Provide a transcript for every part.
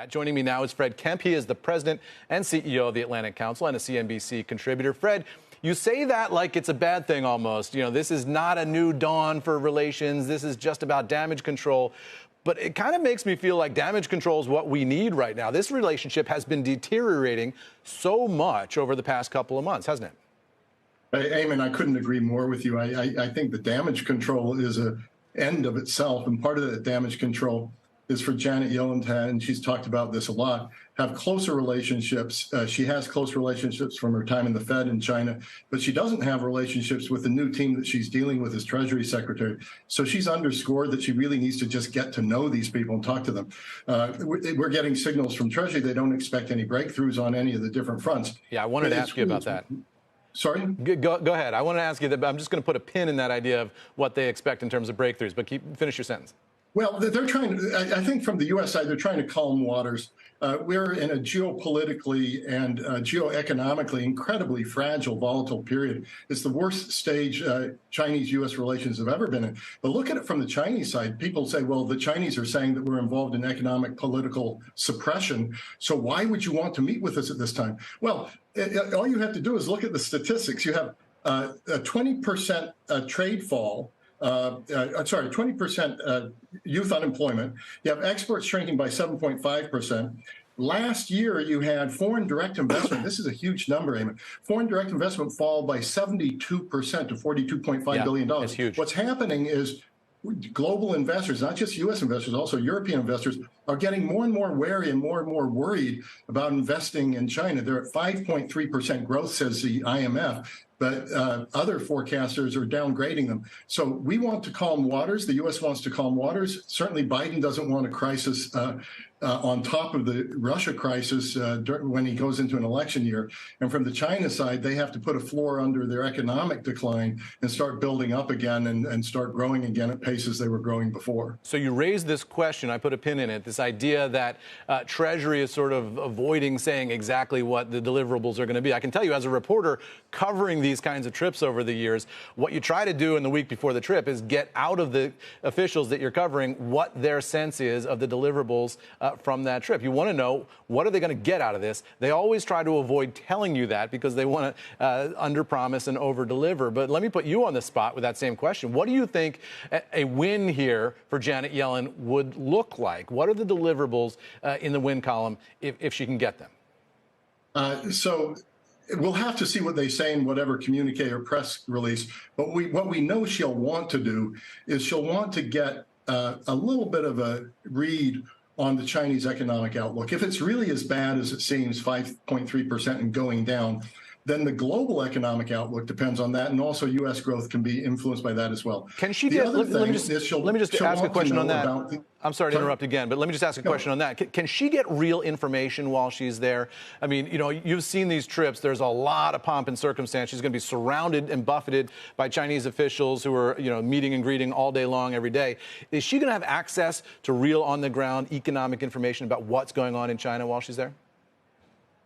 Joining me now is Fred Kempe. He is the president and CEO of the Atlantic Council and a CNBC contributor. Fred, you say that like it's a bad thing almost. You know, this is not a new dawn for relations. This is just about damage control. But it kind of makes me feel like damage control is what we need right now. This relationship has been deteriorating so much over the past couple of months, hasn't it? Eamon, I couldn't agree more with you. I think the damage control is an end of itself, and part of that damage control is for Janet Yellen to have, and she's talked about this a lot, have closer relationships. She has close relationships from her time in the Fed in China, but she doesn't have relationships with the new team that she's dealing with as Treasury Secretary. So she's underscored that she really needs to just get to know these people and talk to them. We're getting signals from Treasury they don't expect any breakthroughs on any of the different fronts. Yeah, I wanted to ask you about that. Sorry? Go ahead. I want to ask you that, but I'm just going to put a pin in that idea of what they expect in terms of breakthroughs, but finish your sentence. Well, they're trying to, I think from the U.S. side, they're trying to calm waters. We're in a geopolitically and geoeconomically incredibly fragile, volatile period. It's the worst stage Chinese-U.S. relations have ever been in. But look at it from the Chinese side. People say, well, the Chinese are saying that we're involved in economic, political suppression. So why would you want to meet with us at this time? Well, all you have to do is look at the statistics. You have a 20% trade fall. 20% youth unemployment. You have exports shrinking by 7.5%. Last year, you had foreign direct investment. This is a huge number, Eamon. Foreign direct investment fall by 72% to $42.5 billion. That's huge. What's happening is global investors, not just U.S. investors, also European investors, are getting more and more wary and more worried about investing in China. They're at 5.3% growth, says the IMF. But other forecasters are downgrading them. So we want to calm waters. The U.S. wants to calm waters. Certainly Biden doesn't want a crisis on top of the Russia crisis when he goes into an election year. And from the China side, they have to put a floor under their economic decline and start building up again and start growing again at paces they were growing before. So you raised this question, I put a pin in it, this idea that Treasury is sort of avoiding saying exactly what the deliverables are going to be. I can tell you as a reporter covering these kinds of trips over the years, what you try to do in the week before the trip is get out of the officials that you're covering what their sense is of the deliverables from that trip. You want to know, what are they going to get out of this? They always try to avoid telling you that because they want to underpromise and overdeliver. But let me put you on the spot with that same question. What do you think a win here for Janet Yellen would look like? What are the deliverables in the win column if she can get them? So we'll have to see what they say in whatever communique or press release. But what we know she'll want to do is she'll want to get a little bit of a read on the Chinese economic outlook. If it's really as bad as it seems, 5.3% and going down, then the global economic outlook depends on that, and also U.S. growth can be influenced by that as well. Can she get? Let me just ask a question on that. I'm sorry to interrupt again, but let me just ask a question on that. Can she get real information while she's there? I mean, you know, you've seen these trips. There's a lot of pomp and circumstance. She's going to be surrounded and buffeted by Chinese officials who are, you know, meeting and greeting all day long, every day. Is she going to have access to real, on-the-ground economic information about what's going on in China while she's there?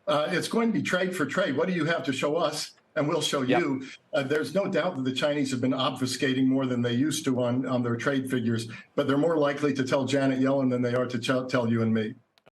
It's going to be trade for trade. What do you have to show us? And we'll show you. There's no doubt that the Chinese have been obfuscating more than they used to on their trade figures, but they're more likely to tell Janet Yellen than they are to tell you and me.